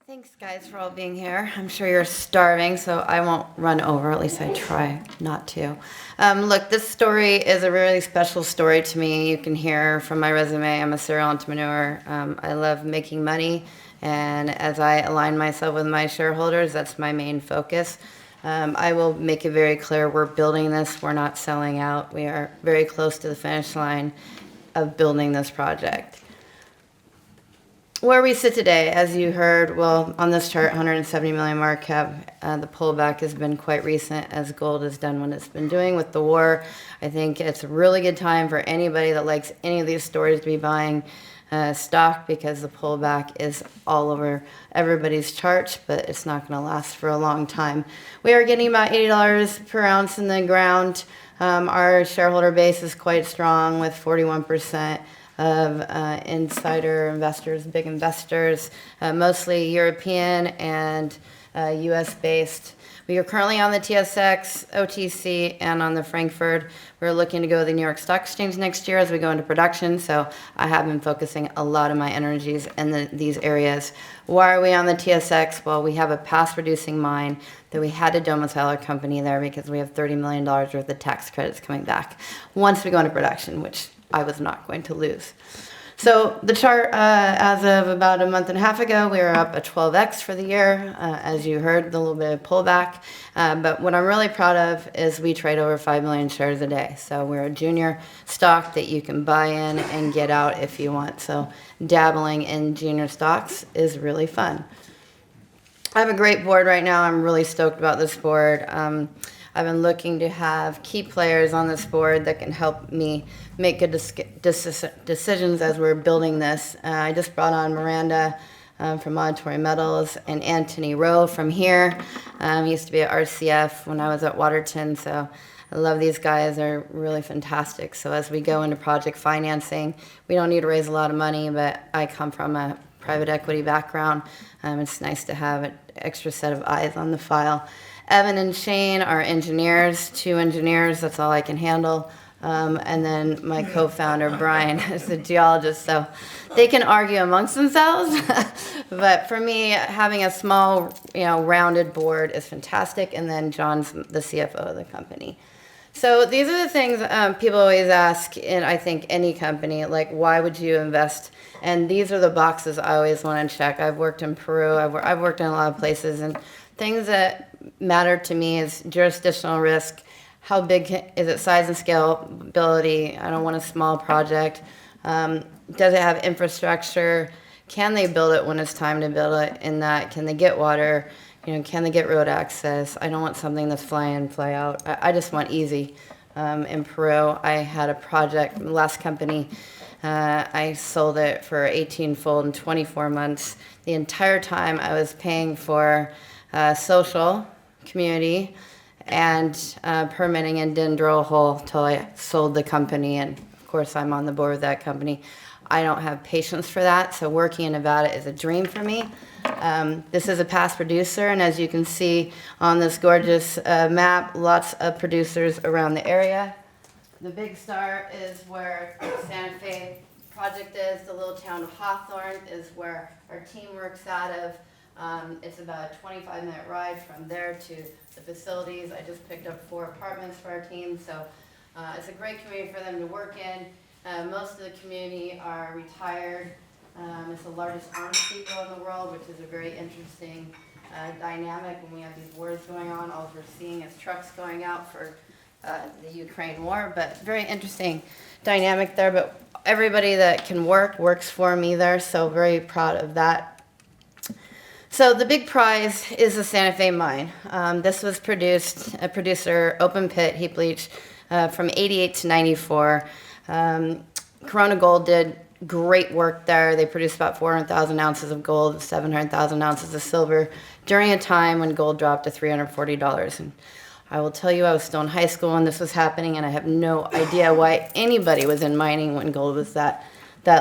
Thanks, guys, for all being here. I'm sure you're starving, so I won't run over. At least I try not to. Look, this story is a really special story to me. You can hear from my resume, I'm a serial entrepreneur. I love making money, and as I align myself with my shareholders, that's my main focus. I will make it very clear we're building this. We're not selling out. We are very close to the finish line of building this project. Where we sit today, as you heard, well, on this chart, 170 million market cap, the pullback has been quite recent as gold has done what it's been doing with the war. I think it's a really good time for anybody that likes any of these stories to be buying stock because the pullback is all over everybody's charts, but it's not going to last for a long time. We are getting about $80 per ounce in the ground. Our shareholder base is quite strong with 41% of insider investors, big investors, mostly European and US based. We are currently on the TSX, OTC, and on the Frankfurt. We're looking to go to the New York Stock Exchange next year as we go into production, so I have been focusing a lot of my energies in these areas. Why are we on the TSX? Well, we have a past producing mine that we had to domicile our company there because we have $30 million worth of tax credits coming back once we go into production, which I was not going to lose. So the chart, as of about a month and a half ago, we were up a 12x for the year. As you heard, the little bit of pullback. But what I'm really proud of is we trade over 5 million shares a day. So we're a junior stock that you can buy in and get out if you want. So dabbling in junior stocks is really fun. I have a great board right now. I'm really stoked about this board. I've been looking to have key players on this board that can help me make good decisions as we're building this. I just brought on Miranda from Auditory Metals and Anthony Rowe from here. He used to be at RCF when I was at Waterton, so I love these guys. They're really fantastic. So as we go into project financing, we don't need to raise a lot of money, but I come from a private equity background. It's nice to have an extra set of eyes on the file. Evan and Shane are engineers, 2 engineers, that's all I can handle. And then my co-founder, Brian, is a geologist, so they can argue amongst themselves. But for me, having a small, rounded board is fantastic. And then John's the CFO of the company. So these are the things people always ask in, I think, any company, like, why would you invest? And these are the boxes I always want to check. I've worked in Peru, I've worked in a lot of places, and things that matter to me is jurisdictional risk. How big is it? Size and scalability. I don't want a small project. Does it have infrastructure? Can they build it when it's time to build it? In that, can they get water? Can they get road access? I don't want something that's fly in, fly out. I just want easy. In Peru, I had a project, last company, I sold it for 18-fold in 24 months. The entire time I was paying for social, community, and permitting, and didn't drill a hole till I sold the company. And of course, I'm on the board with that company. I don't have patience for that, so working in Nevada is a dream for me. This is a past producer, and as you can see on this gorgeous map, lots of producers around the area. The big star is where the Santa Fe project is. The little town of Hawthorne is where our team works out of. It's about a 25-minute ride from there to the facilities. I just picked up 4 apartments for our team, so it's a great community for them to work in. Most of the community are retired. It's the largest arms depot in the world, which is a very interesting dynamic when we have these wars going on. All we're seeing is trucks going out for the Ukraine war, but very interesting dynamic there. But everybody that can works for me there, so very proud of that. So the big prize is the Santa Fe mine. This was a producer, open pit, heap leach, from 88 to 94. Corona Gold did great work there. They produced about 400,000 ounces of gold, 700,000 ounces of silver during a time when gold dropped to $340. And I will tell you, I was still in high school when this was happening, and I have no idea why anybody was in mining when gold was that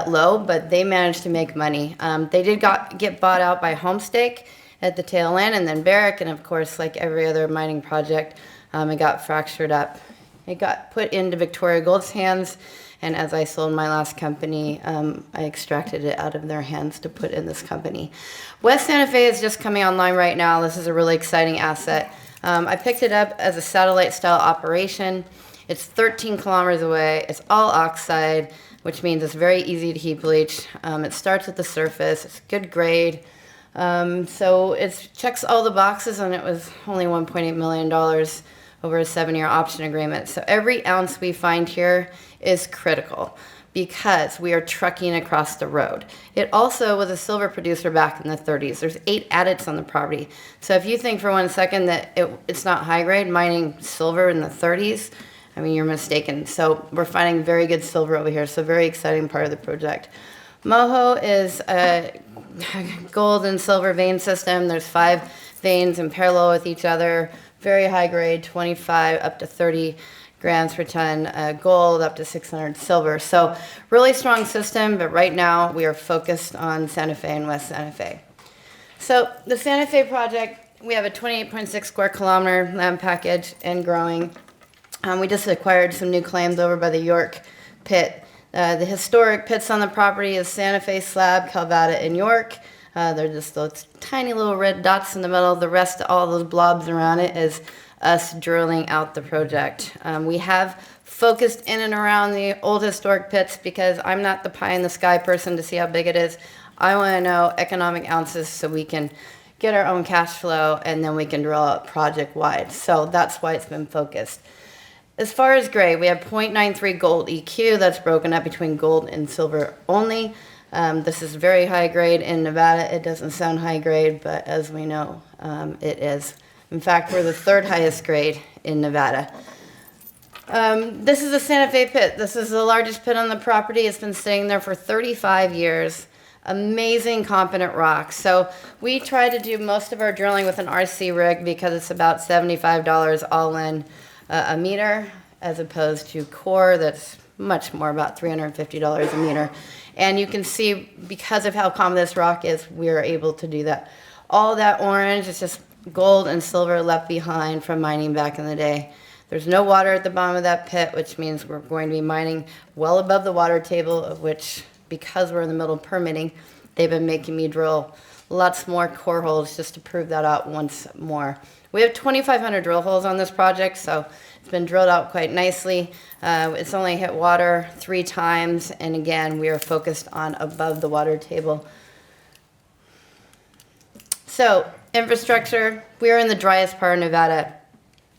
low, but they managed to make money. They did get bought out by Homestake at the tail end, and then Barrick, and of course, like every other mining project, it got fractured up. It got put into Victoria Gold's hands, And as I sold my last company, I extracted it out of their hands to put in this company. West Santa Fe is just coming online right now. This is a really exciting asset. I picked it up as a satellite style operation. It's 13 kilometers away. It's all oxide, which means it's very easy to heap leach. It starts at the surface. It's good grade. So it checks all the boxes, and it was only $1.8 million over a 7-year option agreement. So every ounce we find here is critical because we are trucking across the road. It also was a silver producer back in the 30s. There's 8 adits on the property. So if you think for 1 second that it's not high grade, mining silver in the 30s, I mean, you're mistaken. So we're finding very good silver over here. So very exciting part of the project. Moho is a gold and silver vein system. There's 5 veins in parallel with each other. Very high grade, 25 up to 30 grams per ton gold, up to 600 silver. So really strong system, but right now we are focused on Santa Fe and West Santa Fe. So the Santa Fe project, we have a 28.6 square kilometer land package and growing. We just acquired some new claims over by the York pit. The historic pits on the property is Santa Fe Slab, Calvada, and York. They're just those tiny little red dots in the middle. The rest, all those blobs around it, is us drilling out the project. We have focused in and around the old historic pits because I'm not the pie in the sky person to see how big it is. I want to know economic ounces so we can get our own cash flow, and then we can drill out project wide. So that's why it's been focused. As far as grade, we have 0.93 gold EQ. That's broken up between gold and silver only. This is very high grade in Nevada. It doesn't sound high grade, but as we know, it is. In fact, we're the 3rd highest grade in Nevada. This is the Santa Fe pit. This is the largest pit on the property. It's been sitting there for 35 years. Amazing, competent rock. So we try to do most of our drilling with an RC rig because it's about $75 all in a meter, as opposed to core that's much more, about $350 a meter. And you can see, because of how common this rock is, we are able to do that. All that orange is just gold and silver left behind from mining back in the day. There's no water at the bottom of that pit, which means we're going to be mining well above the water table, of which, because we're in the middle of permitting, they've been making me drill lots more core holes just to prove that out once more. We have 2,500 drill holes on this project, so it's been drilled out quite nicely. It's only hit water 3 times, and again, we are focused on above the water table. So, infrastructure, we are in the driest part of Nevada,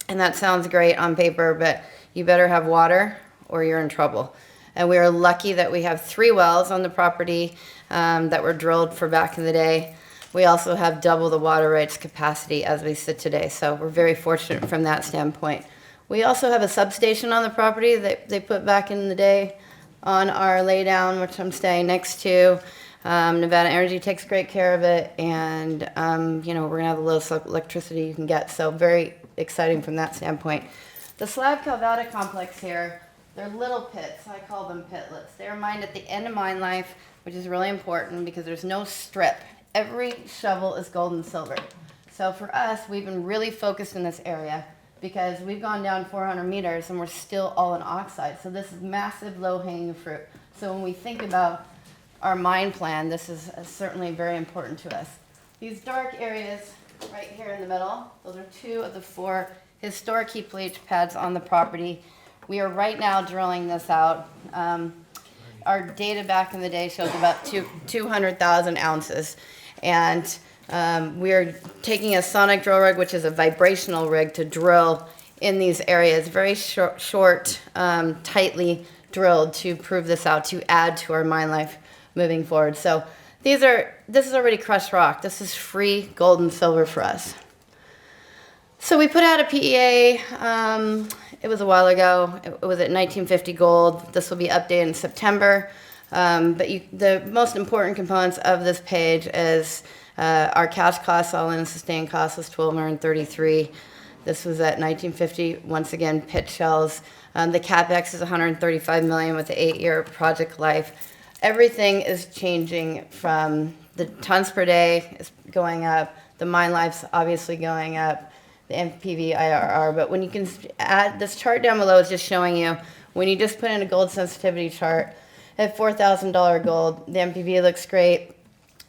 and that sounds great on paper, but you better have water or you're in trouble. And we are lucky that we have 3 wells on the property that were drilled for back in the day. We also have double the water rights capacity as we sit today, so we're very fortunate from that standpoint. We also have a substation on the property that they put back in the day on our laydown, which I'm staying next to. Nevada Energy takes great care of it, and we're gonna have the lowest electricity you can get, so very exciting from that standpoint. The Slab Calvada complex here, they're little pits. I call them pitlets. They're mined at the end of mine life, which is really important because there's no strip. Every shovel is gold and silver. So for us, we've been really focused in this area because we've gone down 400 meters and we're still all in oxide. So this is massive low-hanging fruit. So when we think about our mine plan, this is certainly very important to us. These dark areas right here in the middle, those are 2 of the 4 historic heap leach pads on the property. We are right now drilling this out. Our data back in the day shows about 200,000 ounces. And we are taking a sonic drill rig, which is a vibrational rig, to drill in these areas. Very short, tightly drilled to prove this out, to add to our mine life moving forward. So this is already crushed rock. This is free gold and silver for us. So we put out a PEA. It was a while ago. It was at 1950 gold. This will be updated in September. But the most important components of this page is our cash costs, all in sustained cost, was $1,233. This was at 1950. Once again, pit shells. The capex is $135 million with the 8-year project life. Everything is changing from the tons per day is going up. The mine life's obviously going up. The NPV IRR, but when you can add, this chart down below is just showing you When you just put in a gold sensitivity chart at $4,000 gold, the NPV looks great,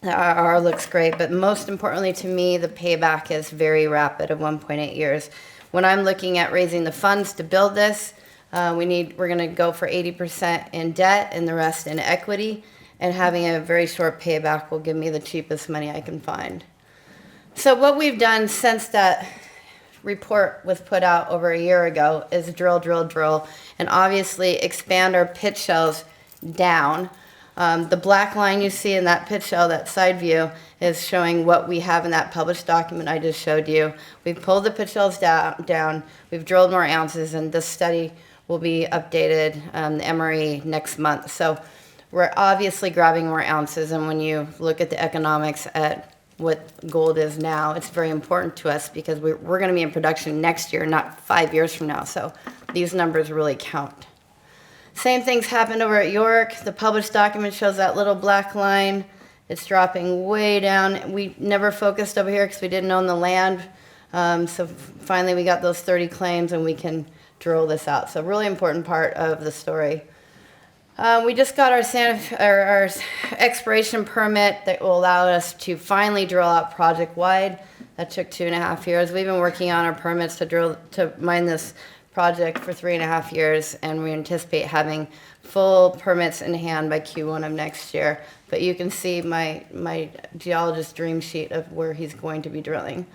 the IRR looks great, but most importantly to me, the payback is very rapid of 1.8 years. When I'm looking at raising the funds to build this, we're going to go for 80% in debt and the rest in equity, and having a very short payback will give me the cheapest money I can find. So what we've done since that report was put out over a year ago is drill, drill, drill, and obviously expand our pit shells down. The black line you see in that pit shell, that side view, is showing what we have in that published document I just showed you. We've pulled the pit shells down, we've drilled more ounces, and this study will be updated, the MRE, next month. So we're obviously grabbing more ounces, and when you look at the economics at what gold is now, it's very important to us because we're going to be in production next year, not 5 years from now. So these numbers really count. Same things happened over at York. The published document shows that little black line. It's dropping way down. We never focused over here because we didn't own the land. So finally we got those 30 claims and we can drill this out. So really important part of the story. We just got our exploration permit that will allow us to finally drill out project-wide. That took 2.5 years. We've been working on our permits to mine this project for 3.5 years, and we anticipate having full permits in hand by Q1 of next year. But you can see my geologist dream sheet of where he's going to be drilling.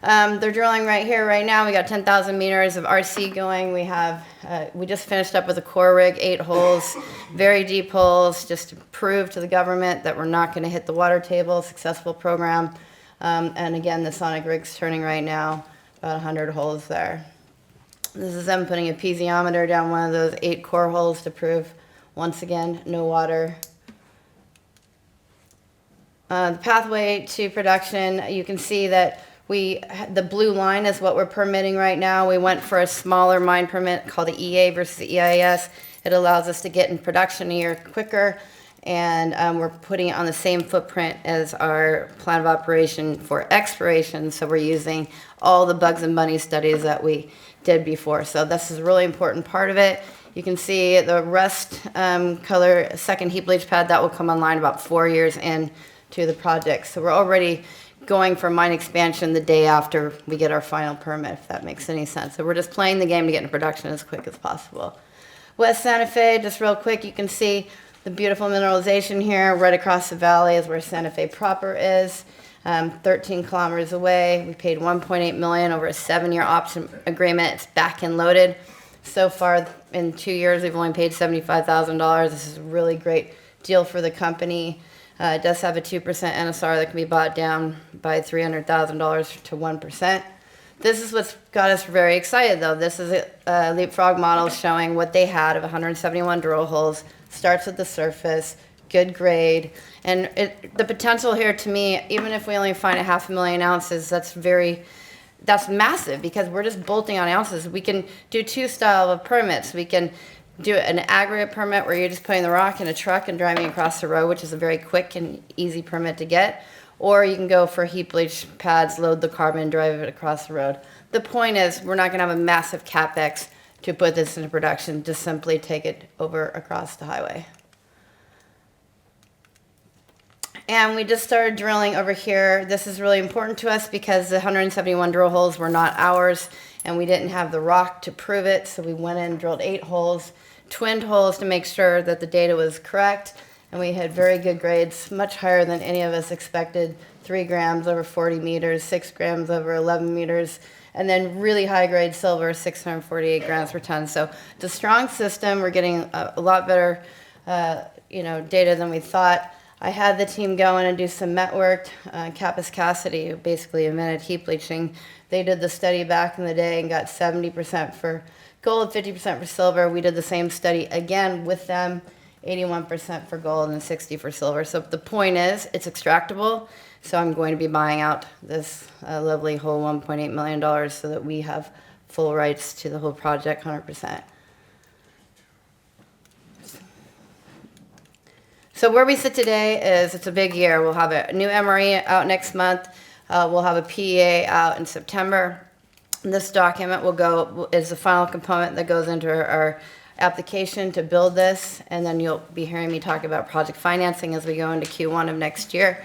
They're drilling right here, right now. We got 10,000 meters of RC going. We just finished up with a core rig, 8 holes, very deep holes, just to prove to the government that we're not going to hit the water table. Successful program. And again, the sonic rig's turning right now, about 100 holes there. This is them putting a piezometer down one of those 8 core holes to prove, once again, no water. The pathway to production, you can see that the blue line is what we're permitting right now. We went for a smaller mine permit called the EA versus the EIS. It allows us to get in production a year quicker, and we're putting it on the same footprint as our plan of operation for exploration. So we're using all the bugs and bunny studies that we did before. So this is a really important part of it. You can see the rust color second heap leach pad that will come online about 4 years into the project. So we're already going for mine expansion the day after we get our final permit, if that makes any sense. So we're just playing the game to get into production as quick as possible. West Santa Fe, just real quick, you can see the beautiful mineralization here. Right across the valley is where Santa Fe proper is, 13 kilometers away. We paid $1.8 million over a 7-year option agreement. It's back and loaded. So far in 2 years, we've only paid $75,000. This is a really great deal for the company. It does have a 2% NSR that can be bought down by $300,000 to 1%. This is what's got us very excited, though. This is a leapfrog model showing what they had of 171 drill holes. Starts at the surface, good grade. And the potential here to me, even if we only find 500,000 ounces, that's massive because we're just bolting on ounces. We can do 2 styles of permits. We can do an aggregate permit where you're just putting the rock in a truck and driving across the road, which is a very quick and easy permit to get. Or you can go for heap leach pads, load the carbon, and drive it across the road. The point is, we're not going to have a massive capex to put this into production, just simply take it over across the highway. And we just started drilling over here. This is really important to us because the 171 drill holes were not ours, and we didn't have the rock to prove it, so we went in and drilled 8 holes, twinned holes to make sure that the data was correct, and we had very good grades, much higher than any of us expected. 3 grams over 40 meters, 6 grams over 11 meters, and then really high grade silver, 648 grams per ton. So it's a strong system. We're getting a lot better data than we thought. I had the team go in and do some met work. Kappas Cassidy, who basically invented heap leaching, they did the study back in the day and got 70% for gold, 50% for silver. We did the same study again with them, 81% for gold and 60% for silver. So the point is, it's extractable. So I'm going to be buying out this lovely whole $1.8 million so that we have full rights to the whole project, 100%. So where we sit today is it's a big year. We'll have a new MRE out next month. We'll have a PEA out in September. And this document is the final component that goes into our application to build this, and then you'll be hearing me talk about project financing as we go into Q1 of next year.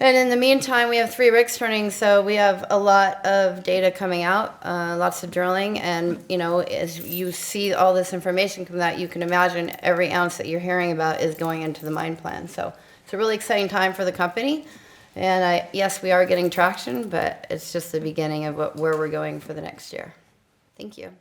And in the meantime, we have 3 rigs turning, so we have a lot of data coming out, lots of drilling, and, you know, as you see all this information come out, you can imagine every ounce that you're hearing about is going into the mine plan. So it's a really exciting time for the company, and yes, we are getting traction, but it's just the beginning of where we're going for the next year. Thank you.